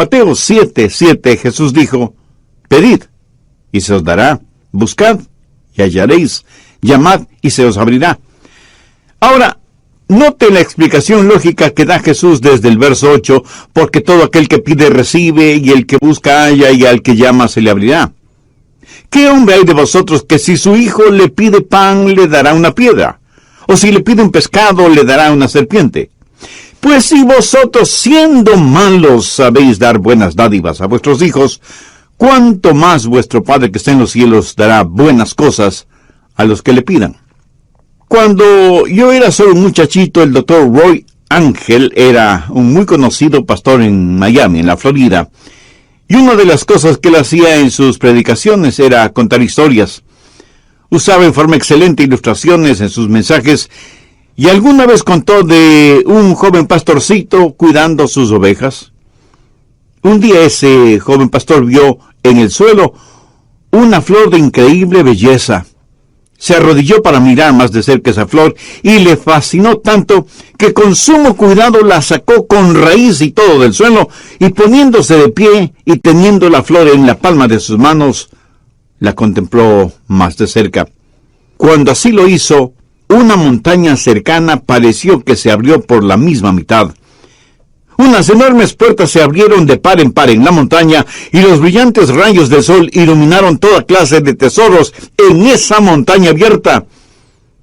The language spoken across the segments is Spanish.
Mateo 7:7 Jesús dijo: pedid, y se os dará; buscad, y hallaréis; llamad, y se os abrirá. Ahora, note la explicación lógica que da Jesús desde el verso 8, porque todo aquel que pide recibe, y el que busca halla, y al que llama se le abrirá. ¿Qué hombre hay de vosotros que si su hijo le pide pan, le dará una piedra? ¿O si le pide un pescado, le dará una serpiente? Pues si vosotros, siendo malos, sabéis dar buenas dádivas a vuestros hijos, ¿cuánto más vuestro Padre que está en los cielos dará buenas cosas a los que le pidan? Cuando yo era solo un muchachito, el doctor Roy Ángel era un muy conocido pastor en Miami, en la Florida, y una de las cosas que él hacía en sus predicaciones era contar historias. Usaba en forma excelente ilustraciones en sus mensajes, y alguna vez contó de un joven pastorcito cuidando sus ovejas. Un día ese joven pastor vio en el suelo una flor de increíble belleza. Se arrodilló para mirar más de cerca esa flor y le fascinó tanto que con sumo cuidado la sacó con raíz y todo del suelo, y poniéndose de pie y teniendo la flor en la palma de sus manos, la contempló más de cerca. Cuando así lo hizo, una montaña cercana pareció que se abrió por la misma mitad. Unas enormes puertas se abrieron de par en par en la montaña, y los brillantes rayos del sol iluminaron toda clase de tesoros en esa montaña abierta.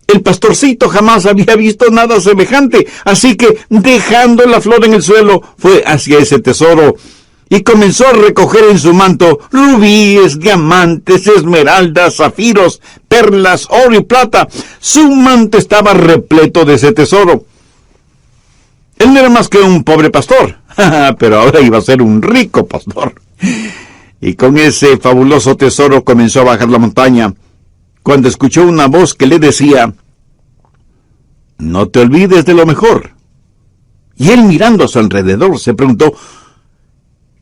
El pastorcito jamás había visto nada semejante, así que, dejando la flor en el suelo, fue hacia ese tesoro, y comenzó a recoger en su manto rubíes, diamantes, esmeraldas, zafiros, perlas, oro y plata. Su manto estaba repleto de ese tesoro. Él no era más que un pobre pastor, pero ahora iba a ser un rico pastor. Y con ese fabuloso tesoro comenzó a bajar la montaña, cuando escuchó una voz que le decía: no te olvides de lo mejor. Y él, mirando a su alrededor, se preguntó: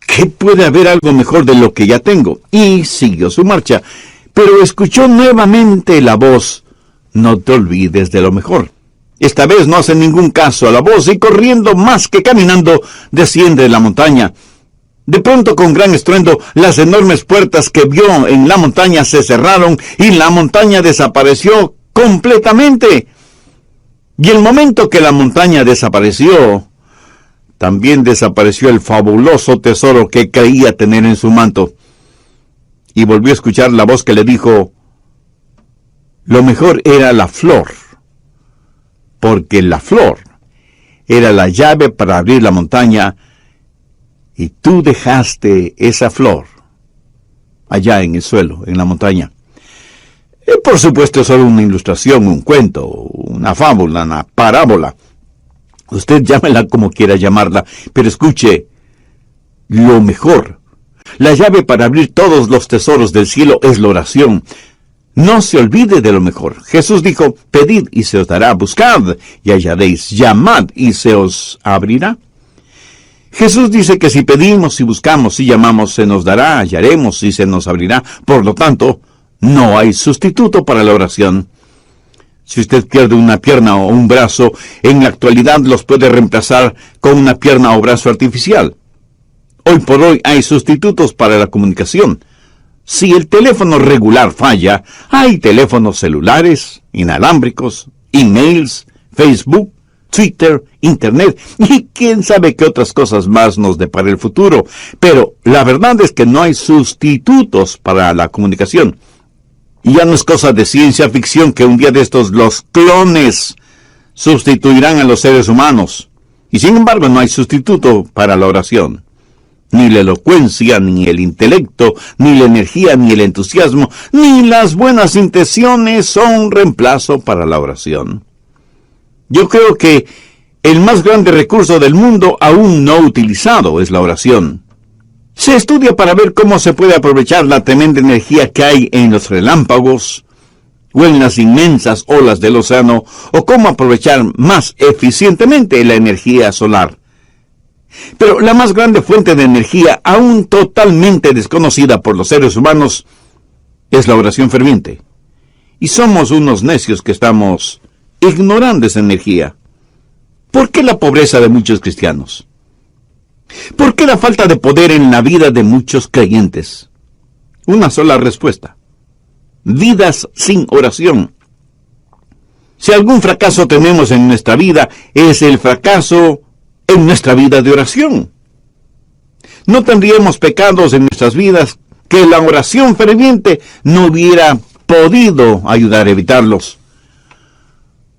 ¿qué puede haber algo mejor de lo que ya tengo? Y siguió su marcha, pero escuchó nuevamente la voz: no te olvides de lo mejor. Esta vez no hace ningún caso a la voz, y corriendo más que caminando, desciende de la montaña. De pronto, con gran estruendo, las enormes puertas que vio en la montaña se cerraron, y la montaña desapareció completamente. Y el momento que la montaña desapareció, también desapareció el fabuloso tesoro que creía tener en su manto. Y volvió a escuchar la voz que le dijo: lo mejor era la flor, porque la flor era la llave para abrir la montaña, y tú dejaste esa flor allá en el suelo, en la montaña. Por supuesto, es solo una ilustración, un cuento, una fábula, una parábola. Usted llámela como quiera llamarla, pero escuche, lo mejor, la llave para abrir todos los tesoros del cielo es la oración. No se olvide de lo mejor. Jesús dijo: pedid y se os dará; buscad y hallaréis; llamad y se os abrirá. Jesús dice que si pedimos, si buscamos, si llamamos, se nos dará, hallaremos y se nos abrirá. Por lo tanto, no hay sustituto para la oración. Si usted pierde una pierna o un brazo, en la actualidad los puede reemplazar con una pierna o brazo artificial. Hoy por hoy hay sustitutos para la comunicación. Si el teléfono regular falla, hay teléfonos celulares, inalámbricos, emails, Facebook, Twitter, Internet, y quién sabe qué otras cosas más nos depara el futuro. Pero la verdad es que no hay sustitutos para la comunicación. Y ya no es cosa de ciencia ficción que un día de estos los clones sustituirán a los seres humanos. Y sin embargo no hay sustituto para la oración. Ni la elocuencia, ni el intelecto, ni la energía, ni el entusiasmo, ni las buenas intenciones son reemplazo para la oración. Yo creo que el más grande recurso del mundo aún no utilizado es la oración. Se estudia para ver cómo se puede aprovechar la tremenda energía que hay en los relámpagos o en las inmensas olas del océano, o cómo aprovechar más eficientemente la energía solar. Pero la más grande fuente de energía, aún totalmente desconocida por los seres humanos, es la oración ferviente. Y somos unos necios que estamos ignorando esa energía. ¿Por qué la pobreza de muchos cristianos? ¿Por qué la falta de poder en la vida de muchos creyentes? Una sola respuesta: vidas sin oración. Si algún fracaso tenemos en nuestra vida, es el fracaso en nuestra vida de oración. No tendríamos pecados en nuestras vidas que la oración ferviente no hubiera podido ayudar a evitarlos.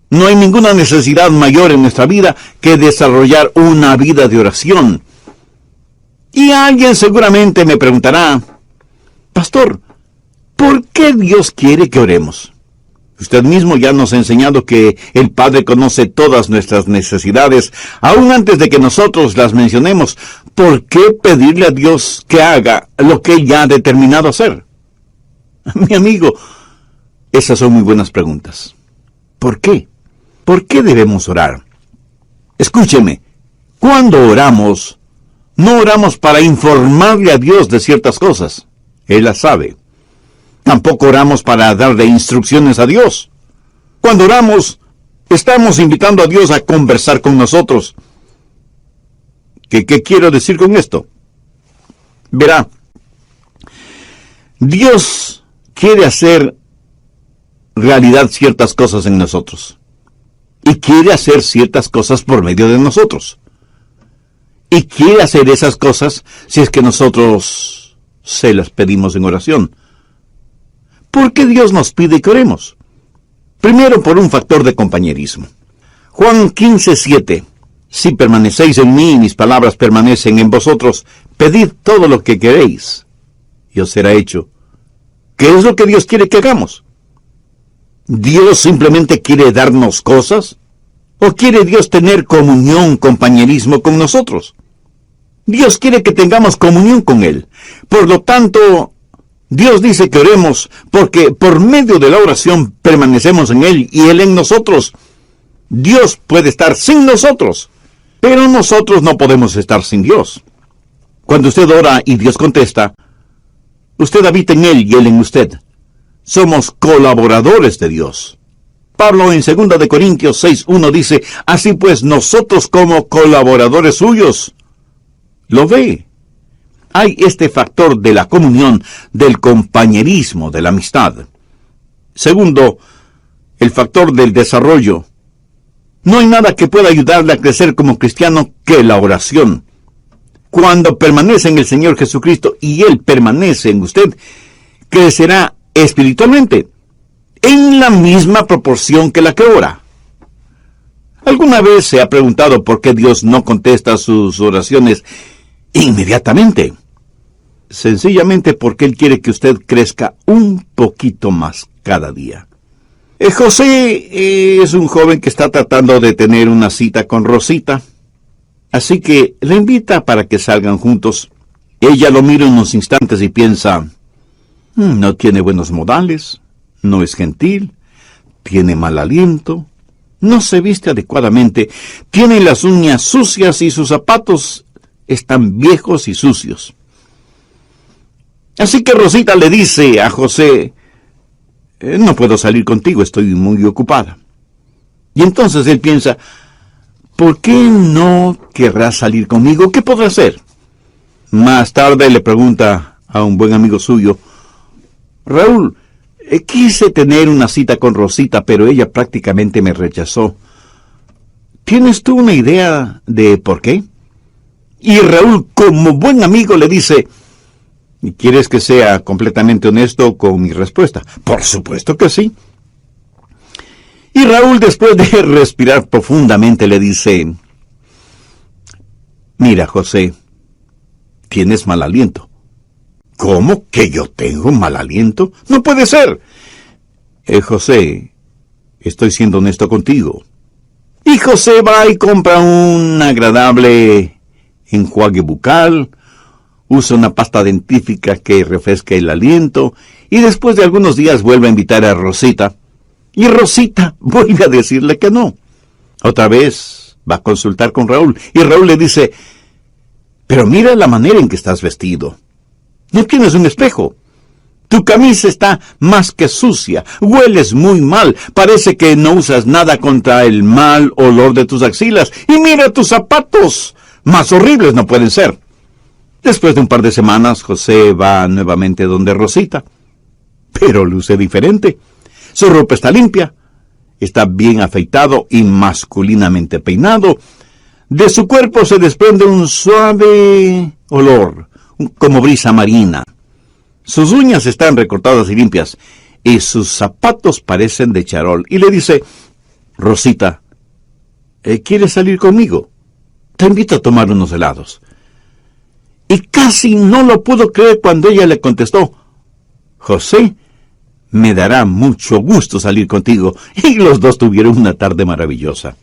No hay ninguna necesidad mayor en nuestra vida que desarrollar una vida de oración. Y alguien seguramente me preguntará: Pastor, ¿por qué Dios quiere que oremos? Usted mismo ya nos ha enseñado que el Padre conoce todas nuestras necesidades, aún antes de que nosotros las mencionemos. ¿Por qué pedirle a Dios que haga lo que Él ya ha determinado hacer? Mi amigo, esas son muy buenas preguntas. ¿Por qué? ¿Por qué debemos orar? Escúcheme, cuando oramos, no oramos para informarle a Dios de ciertas cosas. Él las sabe. Tampoco oramos para darle instrucciones a Dios. Cuando oramos, estamos invitando a Dios a conversar con nosotros. ¿Qué quiero decir con esto? Verá, Dios quiere hacer realidad ciertas cosas en nosotros. Y quiere hacer ciertas cosas por medio de nosotros. Y quiere hacer esas cosas si es que nosotros se las pedimos en oración. ¿Por qué Dios nos pide que oremos? Primero, por un factor de compañerismo. Juan 15:7. Si permanecéis en mí y mis palabras permanecen en vosotros, pedid todo lo que queréis, y os será hecho. ¿Qué es lo que Dios quiere que hagamos? ¿Dios simplemente quiere darnos cosas? ¿O quiere Dios tener comunión, compañerismo con nosotros? Dios quiere que tengamos comunión con Él. Por lo tanto, Dios dice que oremos porque por medio de la oración permanecemos en Él y Él en nosotros. Dios puede estar sin nosotros, pero nosotros no podemos estar sin Dios. Cuando usted ora y Dios contesta, usted habita en Él y Él en usted. Somos colaboradores de Dios. Pablo en 2 de Corintios 6:1 dice: así pues, nosotros como colaboradores suyos. ¿Lo ve? Hay este factor de la comunión, del compañerismo, de la amistad. Segundo, el factor del desarrollo. No hay nada que pueda ayudarle a crecer como cristiano que la oración. Cuando permanece en el Señor Jesucristo y Él permanece en usted, crecerá espiritualmente en la misma proporción que la que ora. ¿Alguna vez se ha preguntado por qué Dios no contesta sus oraciones inmediatamente? Sencillamente porque Él quiere que usted crezca un poquito más cada día. José es un joven que está tratando de tener una cita con Rosita, así que le invita para que salgan juntos. Ella lo mira unos instantes y piensa: no tiene buenos modales, no es gentil, tiene mal aliento, no se viste adecuadamente, tiene las uñas sucias y sus zapatos están viejos y sucios. Así que Rosita le dice a José: no puedo salir contigo, estoy muy ocupada. Y entonces él piensa: ¿por qué no querrás salir conmigo? ¿Qué podrá hacer? Más tarde le pregunta a un buen amigo suyo: Raúl, quise tener una cita con Rosita, pero ella prácticamente me rechazó. ¿Tienes tú una idea de por qué? Y Raúl, como buen amigo, le dice: ¿quieres que sea completamente honesto con mi respuesta? Por supuesto que sí. Y Raúl, después de respirar profundamente, le dice: mira, José, tienes mal aliento. ¿Cómo que yo tengo mal aliento? No puede ser. José, estoy siendo honesto contigo. Y José va y compra un agradable enjuague bucal, usa una pasta dentífrica que refresca el aliento, y después de algunos días vuelve a invitar a Rosita, y Rosita vuelve a decirle que no. Otra vez va a consultar con Raúl, y Raúl le dice: pero mira la manera en que estás vestido. No tienes un espejo. Tu camisa está más que sucia, hueles muy mal, parece que no usas nada contra el mal olor de tus axilas, y mira tus zapatos, Más horribles no pueden ser. Después de un par de semanas, José va nuevamente donde Rosita. Pero luce diferente. Su ropa está limpia, está bien afeitado y masculinamente peinado. De su cuerpo se desprende un suave olor, como brisa marina. Sus uñas están recortadas y limpias, y sus zapatos parecen de charol. Y le dice: Rosita, ¿quieres salir conmigo? Te invito a tomar unos helados. Y casi no lo pudo creer cuando ella le contestó: José, me dará mucho gusto salir contigo. Y los dos tuvieron una tarde maravillosa.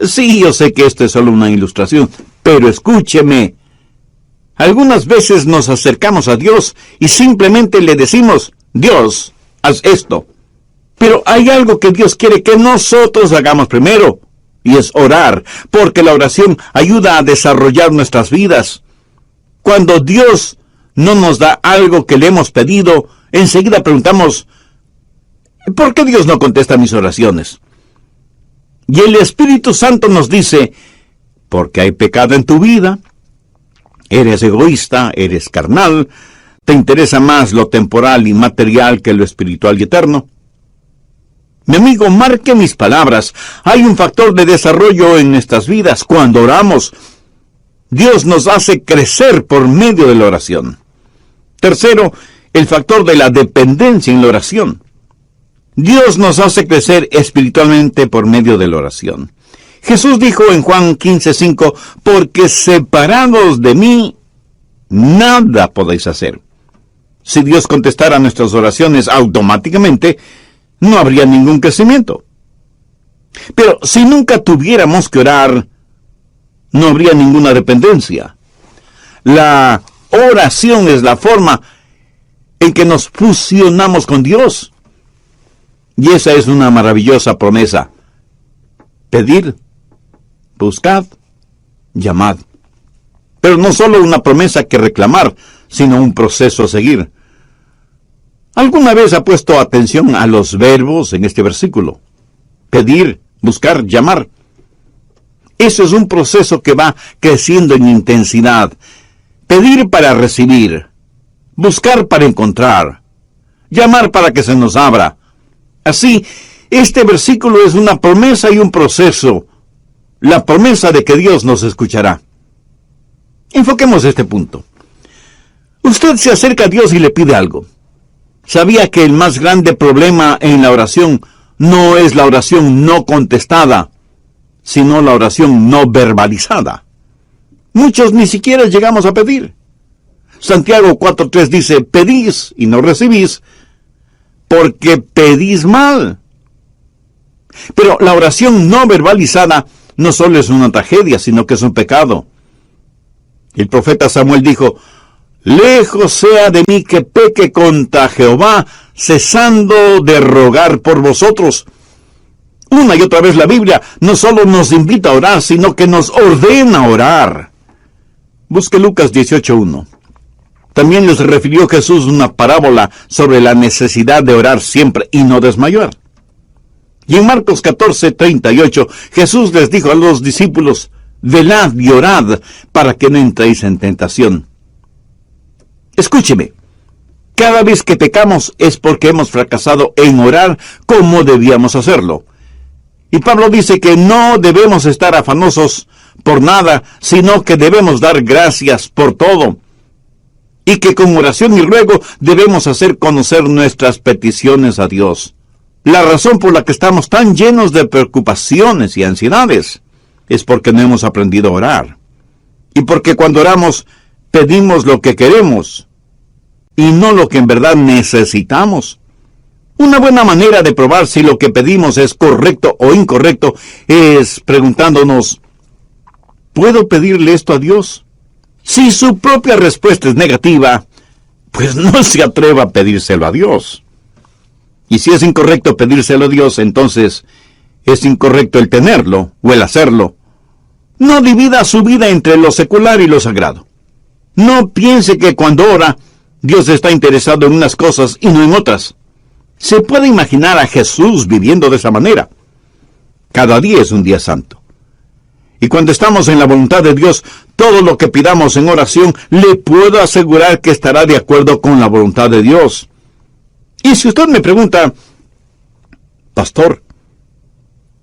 Sí, yo sé que esto es solo una ilustración, pero escúcheme. Algunas veces nos acercamos a Dios y simplemente le decimos: Dios, haz esto. Pero hay algo que Dios quiere que nosotros hagamos primero, y es orar, porque la oración ayuda a desarrollar nuestras vidas. Cuando Dios no nos da algo que le hemos pedido, enseguida preguntamos: ¿por qué Dios no contesta mis oraciones? Y el Espíritu Santo nos dice: porque hay pecado en tu vida, eres egoísta, eres carnal, te interesa más lo temporal y material que lo espiritual y eterno. Mi amigo, marque mis palabras. Hay un factor de desarrollo en nuestras vidas cuando oramos. Dios nos hace crecer por medio de la oración. Tercero, el factor de la dependencia en la oración. Dios nos hace crecer espiritualmente por medio de la oración. Jesús dijo en Juan 15:5, porque separados de mí, nada podéis hacer. Si Dios contestara nuestras oraciones automáticamente, no habría ningún crecimiento. Pero si nunca tuviéramos que orar, no habría ninguna dependencia. La oración es la forma en que nos fusionamos con Dios. Y esa es una maravillosa promesa. Pedid, buscad, llamad. Pero no solo una promesa que reclamar, sino un proceso a seguir. ¿Alguna vez ha puesto atención a los verbos en este versículo? Pedir, buscar, llamar. Eso es un proceso que va creciendo en intensidad. Pedir para recibir, buscar para encontrar, llamar para que se nos abra. Así, este versículo es una promesa y un proceso. La promesa de que Dios nos escuchará. Enfoquemos este punto. Usted se acerca a Dios y le pide algo. ¿Sabía que el más grande problema en la oración no es la oración no contestada, sino la oración no verbalizada? Muchos ni siquiera llegamos a pedir. Santiago 4:3 dice: pedís y no recibís, porque pedís mal. Pero la oración no verbalizada no solo es una tragedia, sino que es un pecado. El profeta Samuel dijo: lejos sea de mí que peque contra Jehová, cesando de rogar por vosotros. Una y otra vez la Biblia no solo nos invita a orar, sino que nos ordena orar. Busque Lucas 18:1. También les refirió Jesús una parábola sobre la necesidad de orar siempre y no desmayar. Y en Marcos 14:38, Jesús les dijo a los discípulos: velad y orad para que no entréis en tentación. Escúcheme, cada vez que pecamos es porque hemos fracasado en orar como debíamos hacerlo. Y Pablo dice que no debemos estar afanosos por nada, sino que debemos dar gracias por todo. Y que con oración y ruego debemos hacer conocer nuestras peticiones a Dios. La razón por la que estamos tan llenos de preocupaciones y ansiedades es porque no hemos aprendido a orar. Y porque cuando oramos, pedimos lo que queremos y no lo que en verdad necesitamos. Una buena manera de probar si lo que pedimos es correcto o incorrecto es preguntándonos: ¿puedo pedirle esto a Dios? Si su propia respuesta es negativa, pues no se atreva a pedírselo a Dios. Y si es incorrecto pedírselo a Dios, entonces es incorrecto el tenerlo o el hacerlo. No divida su vida entre lo secular y lo sagrado. No piense que cuando ora, Dios está interesado en unas cosas y no en otras. Se puede imaginar a Jesús viviendo de esa manera. Cada día es un día santo. Y cuando estamos en la voluntad de Dios, todo lo que pidamos en oración, le puedo asegurar que estará de acuerdo con la voluntad de Dios. Y si usted me pregunta, pastor,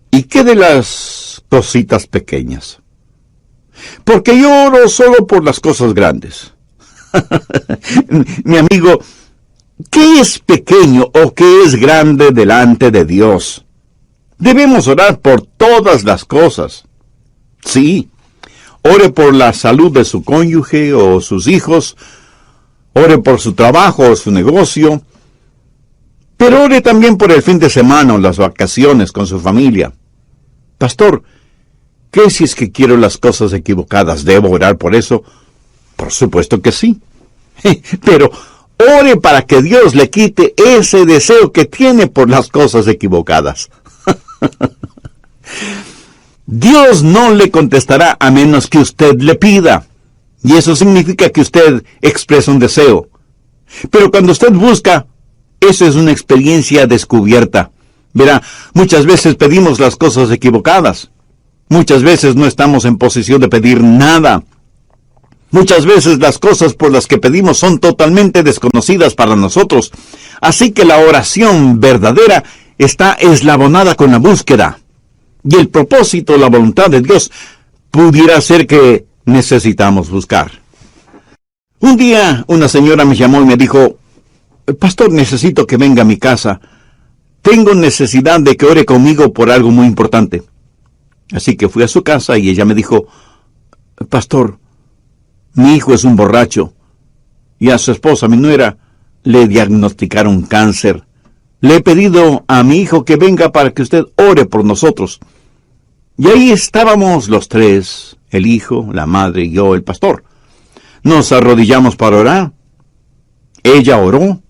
¿y qué de las cositas pequeñas? Porque yo oro solo por las cosas grandes. Mi amigo, ¿qué es pequeño o qué es grande delante de Dios? Debemos orar por todas las cosas. Sí, ore por la salud de su cónyuge o sus hijos, ore por su trabajo o su negocio, pero ore también por el fin de semana o las vacaciones con su familia. Pastor, ¿qué si es que quiero las cosas equivocadas? ¿Debo orar por eso? Por supuesto que sí. Pero ore para que Dios le quite ese deseo que tiene por las cosas equivocadas. Dios no le contestará a menos que usted le pida. Y eso significa que usted expresa un deseo. Pero cuando usted busca, eso es una experiencia descubierta. Verá, muchas veces pedimos las cosas equivocadas. Muchas veces no estamos en posición de pedir nada. Muchas veces las cosas por las que pedimos son totalmente desconocidas para nosotros. Así que la oración verdadera está eslabonada con la búsqueda. Y el propósito, la voluntad de Dios, pudiera ser que necesitamos buscar. Un día una señora me llamó y me dijo, pastor, necesito que venga a mi casa. Tengo necesidad de que ore conmigo por algo muy importante. Así que fui a su casa y ella me dijo, pastor, mi hijo es un borracho. Y a su esposa, mi nuera, le diagnosticaron cáncer. Le he pedido a mi hijo que venga para que usted ore por nosotros. Y ahí estábamos los tres, el hijo, la madre y yo, el pastor. Nos arrodillamos para orar. Ella oró,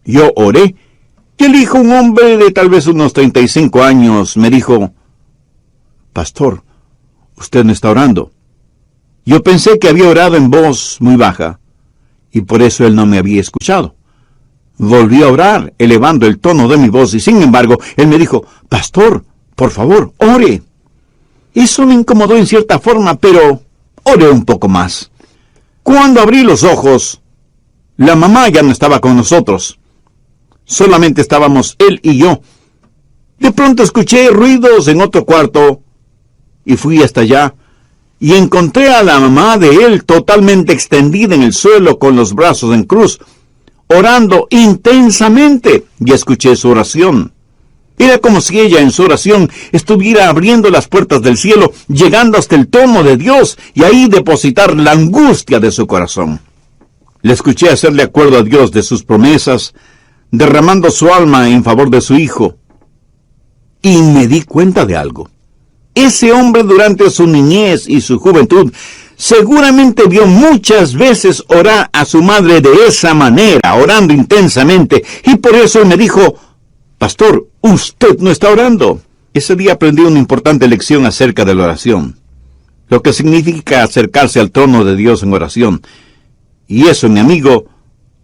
yo oré, y el hijo, un hombre de tal vez unos 35 años, me dijo, pastor, usted no está orando. Yo pensé que había orado en voz muy baja, y por eso él no me había escuchado. Volví a orar, elevando el tono de mi voz, y sin embargo, él me dijo, pastor, por favor, ore. Eso me incomodó en cierta forma, pero oré un poco más. Cuando abrí los ojos, la mamá ya no estaba con nosotros. Solamente estábamos él y yo. De pronto escuché ruidos en otro cuarto, y fui hasta allá, y encontré a la mamá de él totalmente extendida en el suelo con los brazos en cruz, orando intensamente, y escuché su oración. Era como si ella en su oración estuviera abriendo las puertas del cielo, llegando hasta el trono de Dios, y ahí depositar la angustia de su corazón. Le escuché hacerle acuerdo a Dios de sus promesas, derramando su alma en favor de su hijo. Y me di cuenta de algo. Ese hombre durante su niñez y su juventud seguramente vio muchas veces orar a su madre de esa manera, orando intensamente, y por eso me dijo, pastor, usted no está orando. Ese día aprendí una importante lección acerca de la oración, lo que significa acercarse al trono de Dios en oración. Y eso, mi amigo,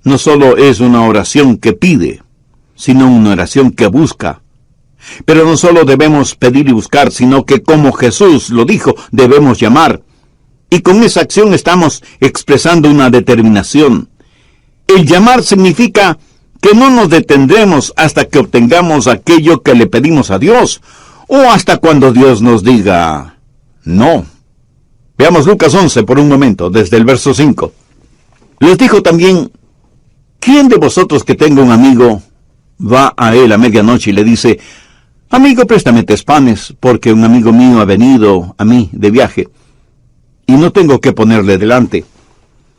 no solo es una oración que pide, sino una oración que busca. Pero no solo debemos pedir y buscar, sino que como Jesús lo dijo, debemos llamar. Y con esa acción estamos expresando una determinación. El llamar significa que no nos detendremos hasta que obtengamos aquello que le pedimos a Dios, o hasta cuando Dios nos diga no. Veamos Lucas 11 por un momento, desde el verso 5. Les dijo también, ¿quién de vosotros que tenga un amigo va a él a medianoche y le dice, amigo, préstame 3 panes, porque un amigo mío ha venido a mí de viaje, y no tengo que ponerle delante?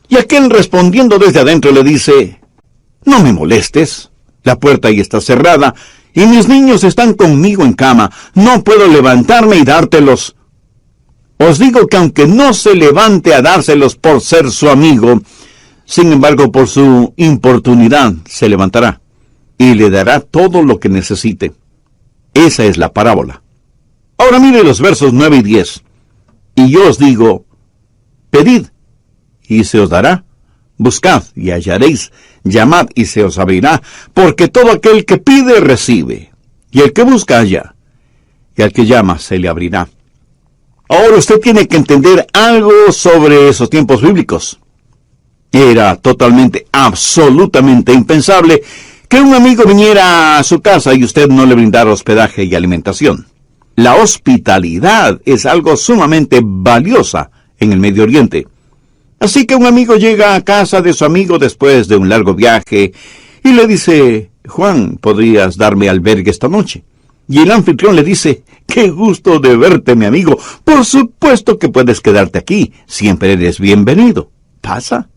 Y aquel respondiendo desde adentro le dice, no me molestes, la puerta ahí está cerrada, y mis niños están conmigo en cama, no puedo levantarme y dártelos. Os digo que aunque no se levante a dárselos por ser su amigo, sin embargo por su importunidad se levantará, y le dará todo lo que necesite. Esa es la parábola. Ahora mire los versos 9 y 10. Y yo os digo, pedid, y se os dará. Buscad, y hallaréis. Llamad, y se os abrirá. Porque todo aquel que pide, recibe. Y el que busca, halla. Y al que llama, se le abrirá. Ahora usted tiene que entender algo sobre esos tiempos bíblicos. Era totalmente, absolutamente impensable que un amigo viniera a su casa y usted no le brindara hospedaje y alimentación. La hospitalidad es algo sumamente valiosa en el Medio Oriente. Así que un amigo llega a casa de su amigo después de un largo viaje y le dice: Juan, ¿podrías darme albergue esta noche? Y el anfitrión le dice: qué gusto de verte, mi amigo. Por supuesto que puedes quedarte aquí. Siempre eres bienvenido. Pasa.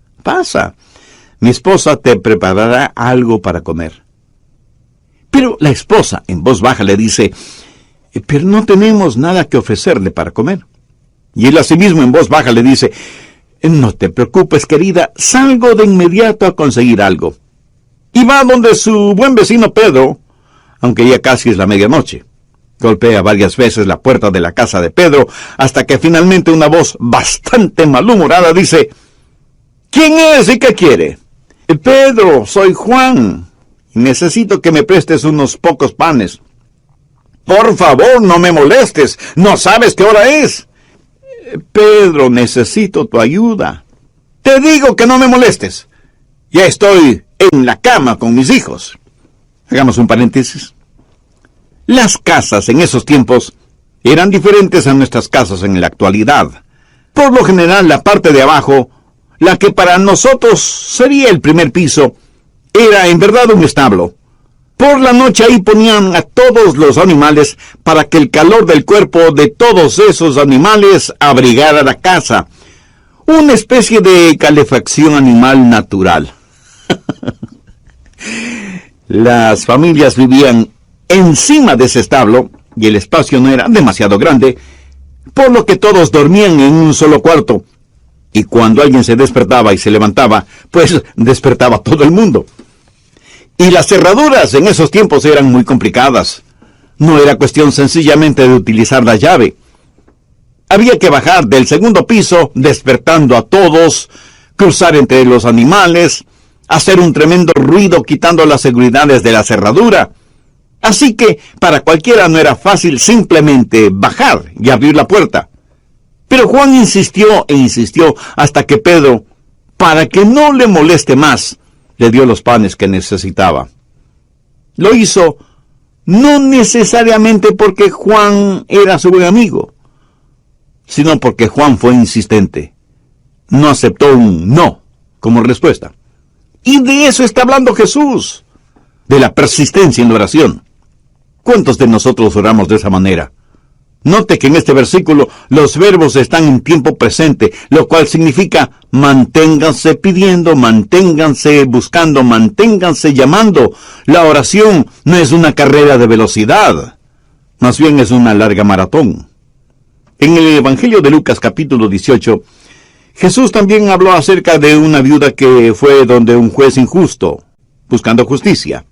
Mi esposa te preparará algo para comer. Pero la esposa, en voz baja, le dice: pero no tenemos nada que ofrecerle para comer. Y él asimismo en voz baja le dice: no te preocupes, querida, salgo de inmediato a conseguir algo. Y va donde su buen vecino Pedro, aunque ya casi es la medianoche. Golpea varias veces la puerta de la casa de Pedro, hasta que finalmente una voz bastante malhumorada dice: ¿quién es y qué quiere? Pedro, soy Juan, y necesito que me prestes unos pocos panes. Por favor, no me molestes, ¿no sabes qué hora es? Pedro, necesito tu ayuda. Te digo que no me molestes. Ya estoy en la cama con mis hijos. Hagamos un paréntesis. Las casas en esos tiempos eran diferentes a nuestras casas en la actualidad. Por lo general, la parte de abajo, la que para nosotros sería el primer piso, era en verdad un establo. Por la noche ahí ponían a todos los animales para que el calor del cuerpo de todos esos animales abrigara la casa. Una especie de calefacción animal natural. Las familias vivían encima de ese establo y el espacio no era demasiado grande, por lo que todos dormían en un solo cuarto. Y cuando alguien se despertaba y se levantaba, pues despertaba todo el mundo. Y las cerraduras en esos tiempos eran muy complicadas. No era cuestión sencillamente de utilizar la llave. Había que bajar del segundo piso, despertando a todos, cruzar entre los animales, hacer un tremendo ruido quitando las seguridades de la cerradura. Así que para cualquiera no era fácil simplemente bajar y abrir la puerta. Pero Juan insistió e insistió hasta que Pedro, para que no le moleste más, le dio los panes que necesitaba. Lo hizo no necesariamente porque Juan era su buen amigo, sino porque Juan fue insistente. No aceptó un no como respuesta. Y de eso está hablando Jesús, de la persistencia en la oración. ¿Cuántos de nosotros oramos de esa manera? Note que en este versículo los verbos están en tiempo presente, lo cual significa manténganse pidiendo, manténganse buscando, manténganse llamando. La oración no es una carrera de velocidad, más bien es una larga maratón. En el Evangelio de Lucas capítulo 18, Jesús también habló acerca de una viuda que fue donde un juez injusto, buscando justicia.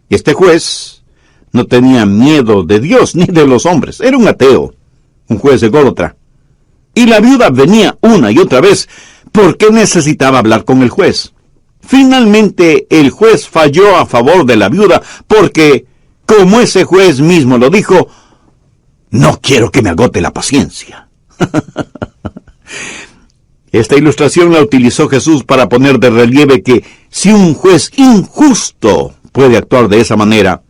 Este juez no tenía miedo de Dios ni de los hombres. Era un ateo, un juez ególatra. Y la viuda venía una y otra vez porque necesitaba hablar con el juez. Finalmente el juez falló a favor de la viuda porque, como ese juez mismo lo dijo, no quiero que me agote la paciencia. Esta ilustración la utilizó Jesús para poner de relieve que si un juez injusto puede actuar de esa manera,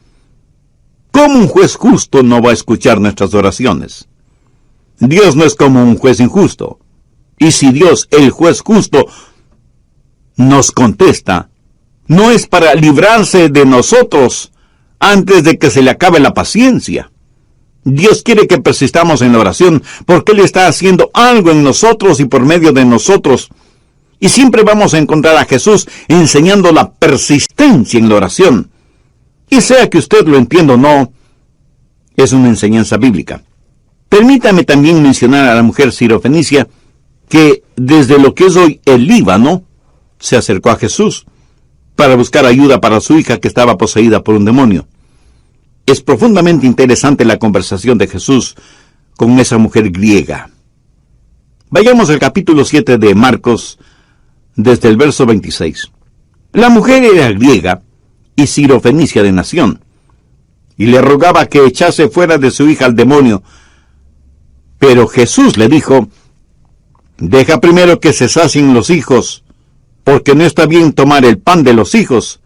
¿cómo un juez justo no va a escuchar nuestras oraciones? Dios no es como un juez injusto. Y si Dios, el juez justo, nos contesta, no es para librarse de nosotros antes de que se le acabe la paciencia. Dios quiere que persistamos en la oración porque Él está haciendo algo en nosotros y por medio de nosotros. Y siempre vamos a encontrar a Jesús enseñando la persistencia en la oración. Y sea que usted lo entienda o no, es una enseñanza bíblica. Permítame también mencionar a la mujer sirofenicia que desde lo que es hoy el Líbano se acercó a Jesús para buscar ayuda para su hija que estaba poseída por un demonio. Es profundamente interesante la conversación de Jesús con esa mujer griega. Vayamos al capítulo 7 de Marcos, desde el verso 26. La mujer era griega y sirofenicia de nación, y le rogaba que echase fuera de su hija al demonio. Pero Jesús le dijo: deja primero que se sacien los hijos, porque no está bien tomar el pan de los hijos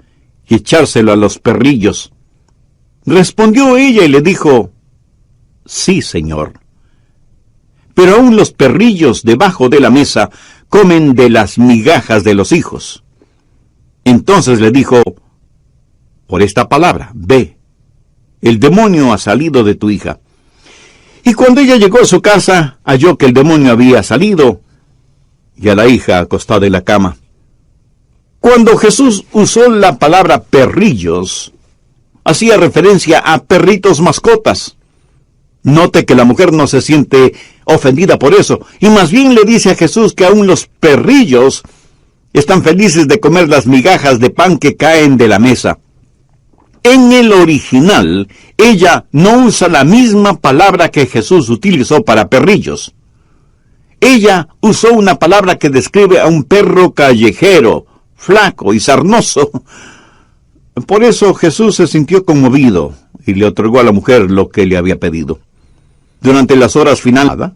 y echárselo a los perrillos. Respondió ella y le dijo: sí, Señor. Pero aún los perrillos debajo de la mesa comen de las migajas de los hijos. Entonces le dijo: por esta palabra, ve, el demonio ha salido de tu hija. Y cuando ella llegó a su casa, halló que el demonio había salido, y a la hija acostada en la cama. Cuando Jesús usó la palabra perrillos, hacía referencia a perritos mascotas. Note que la mujer no se siente ofendida por eso, y más bien le dice a Jesús que aún los perrillos están felices de comer las migajas de pan que caen de la mesa. En el original, ella no usa la misma palabra que Jesús utilizó para perrillos. Ella usó una palabra que describe a un perro callejero, flaco y sarnoso. Por eso Jesús se sintió conmovido y le otorgó a la mujer lo que le había pedido. Durante las horas finales,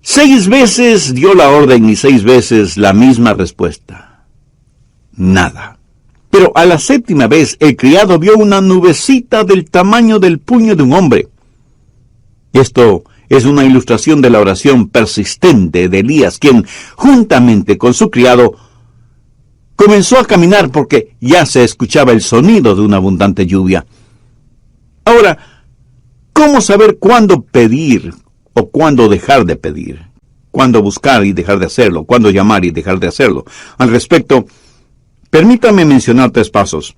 6 veces dio la orden y 6 veces la misma respuesta: nada. Pero a la 7ª vez el criado vio una nubecita del tamaño del puño de un hombre. Esto es una ilustración de la oración persistente de Elías, quien, juntamente con su criado, comenzó a caminar porque ya se escuchaba el sonido de una abundante lluvia. Ahora, ¿cómo saber cuándo pedir o cuándo dejar de pedir? ¿Cuándo buscar y dejar de hacerlo? ¿Cuándo llamar y dejar de hacerlo? Al respecto, permítame mencionar 3 pasos.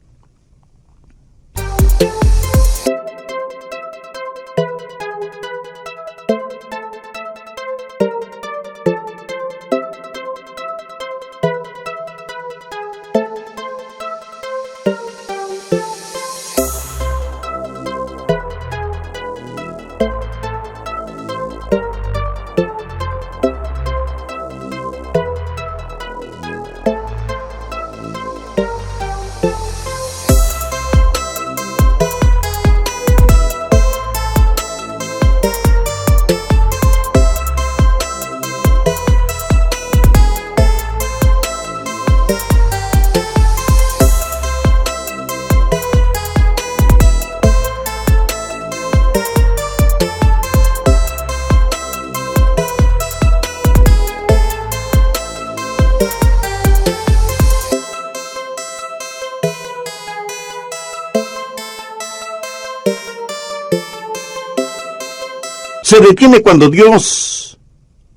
Se detiene cuando Dios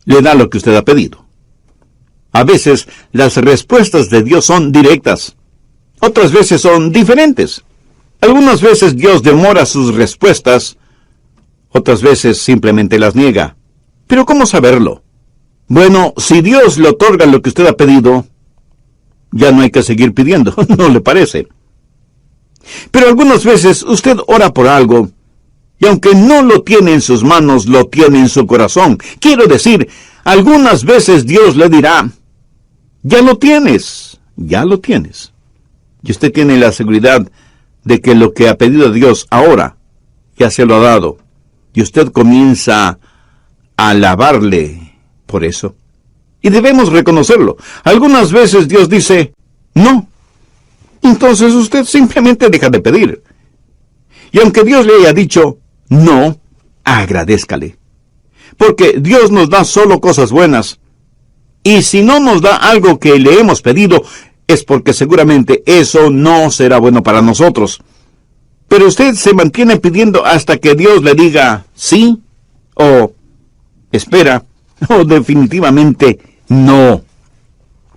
le da lo que usted ha pedido. A veces las respuestas de Dios son directas, otras veces son diferentes. Algunas veces Dios demora sus respuestas, otras veces simplemente las niega. Pero ¿cómo saberlo? Bueno, si Dios le otorga lo que usted ha pedido, ya no hay que seguir pidiendo, ¿no le parece? Pero algunas veces usted ora por algo, y aunque no lo tiene en sus manos, lo tiene en su corazón. Quiero decir, algunas veces Dios le dirá: ya lo tienes, ya lo tienes. Y usted tiene la seguridad de que lo que ha pedido a Dios ahora, ya se lo ha dado. Y usted comienza a alabarle por eso. Y debemos reconocerlo. Algunas veces Dios dice: no. Entonces usted simplemente deja de pedir. Y aunque Dios le haya dicho no, agradézcale. Porque Dios nos da solo cosas buenas. Y si no nos da algo que le hemos pedido, es porque seguramente eso no será bueno para nosotros. Pero usted se mantiene pidiendo hasta que Dios le diga sí, o espera, o definitivamente no.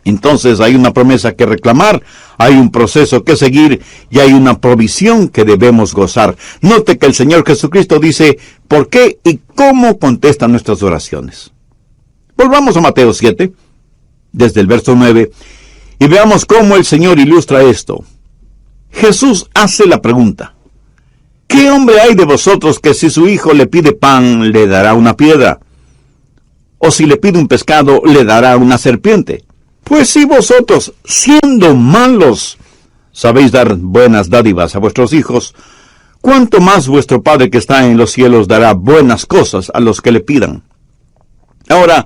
Entonces hay una promesa que reclamar, hay un proceso que seguir y hay una provisión que debemos gozar. Note que el Señor Jesucristo dice por qué y cómo contesta nuestras oraciones. Volvamos a Mateo 7, desde el verso 9, y veamos cómo el Señor ilustra esto. Jesús hace la pregunta: ¿qué hombre hay de vosotros que si su hijo le pide pan, le dará una piedra? ¿O si le pide un pescado, le dará una serpiente? Pues si vosotros, siendo malos, sabéis dar buenas dádivas a vuestros hijos, ¿cuánto más vuestro Padre que está en los cielos dará buenas cosas a los que le pidan? Ahora,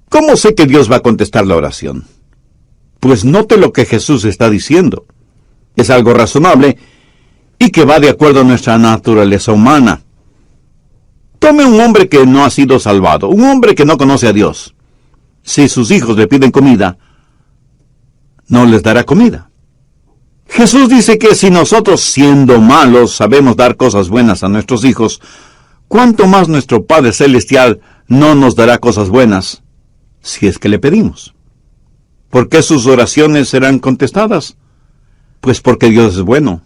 ¿cómo sé que Dios va a contestar la oración? Pues note lo que Jesús está diciendo. Es algo razonable y que va de acuerdo a nuestra naturaleza humana. Tome un hombre que no ha sido salvado, un hombre que no conoce a Dios. Si sus hijos le piden comida, no les dará comida. Jesús dice que si nosotros, siendo malos, sabemos dar cosas buenas a nuestros hijos, ¿cuánto más nuestro Padre Celestial no nos dará cosas buenas si es que le pedimos? ¿Por qué sus oraciones serán contestadas? Pues porque Dios es bueno.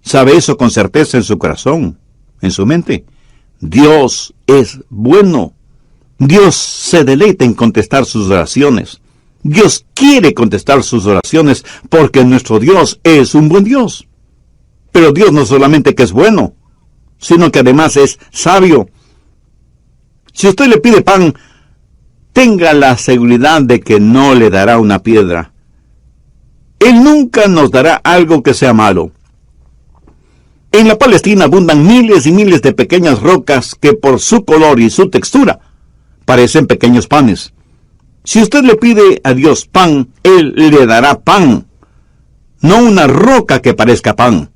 Sabe eso con certeza en su corazón, en su mente. Dios es bueno. Dios se deleita en contestar sus oraciones. Dios quiere contestar sus oraciones porque nuestro Dios es un buen Dios. Pero Dios no solamente que es bueno, sino que además es sabio. Si usted le pide pan, tenga la seguridad de que no le dará una piedra. Él nunca nos dará algo que sea malo. En la Palestina abundan miles y miles de pequeñas rocas que por su color y su textura parecen pequeños panes. Si usted le pide a Dios pan, Él le dará pan, no una roca que parezca pan.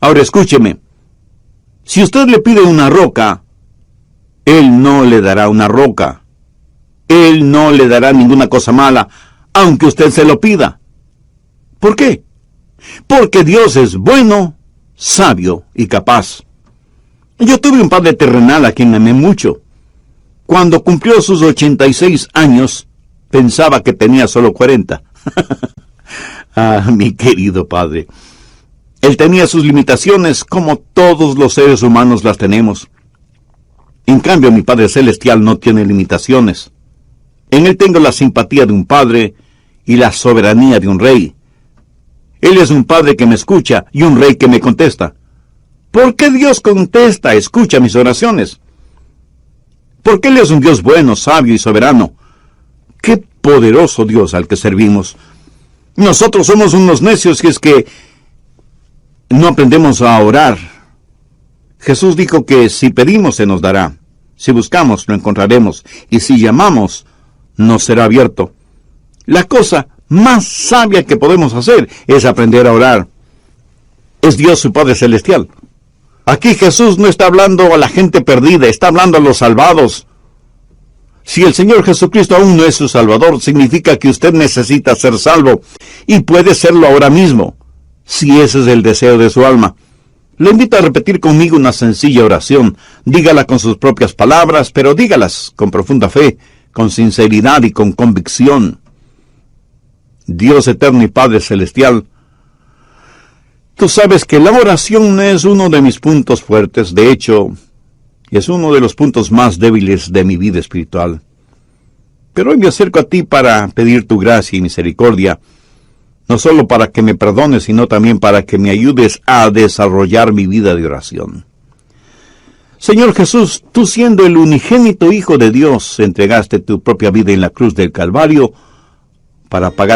Ahora escúcheme. Si usted le pide una roca, Él no le dará una roca. Él no le dará ninguna cosa mala, aunque usted se lo pida. ¿Por qué? Porque Dios es bueno, sabio y capaz. Yo tuve un padre terrenal a quien amé mucho. Cuando cumplió sus 86 años, pensaba que tenía solo 40. Ah, mi querido padre. Él tenía sus limitaciones como todos los seres humanos las tenemos. En cambio, mi Padre Celestial no tiene limitaciones. En Él tengo la simpatía de un padre y la soberanía de un rey. Él es un padre que me escucha y un rey que me contesta. ¿Por qué Dios contesta, escucha mis oraciones? Porque Él es un Dios bueno, sabio y soberano. ¡Qué poderoso Dios al que servimos! Nosotros somos unos necios si es que no aprendemos a orar. Jesús dijo que si pedimos se nos dará, si buscamos lo encontraremos, y si llamamos nos será abierto. La cosa más sabia que podemos hacer es aprender a orar. Es Dios su Padre Celestial. Aquí Jesús no está hablando a la gente perdida, está hablando a los salvados. Si el Señor Jesucristo aún no es su Salvador, significa que usted necesita ser salvo, y puede serlo ahora mismo, si ese es el deseo de su alma. Le invito a repetir conmigo una sencilla oración. Dígala con sus propias palabras, pero dígalas con profunda fe, con sinceridad y con convicción. Dios eterno y Padre Celestial, tú sabes que la oración es uno de mis puntos fuertes. De hecho, es uno de los puntos más débiles de mi vida espiritual. Pero hoy me acerco a ti para pedir tu gracia y misericordia, no solo para que me perdones, sino también para que me ayudes a desarrollar mi vida de oración. Señor Jesús, tú siendo el unigénito Hijo de Dios, entregaste tu propia vida en la cruz del Calvario para pagar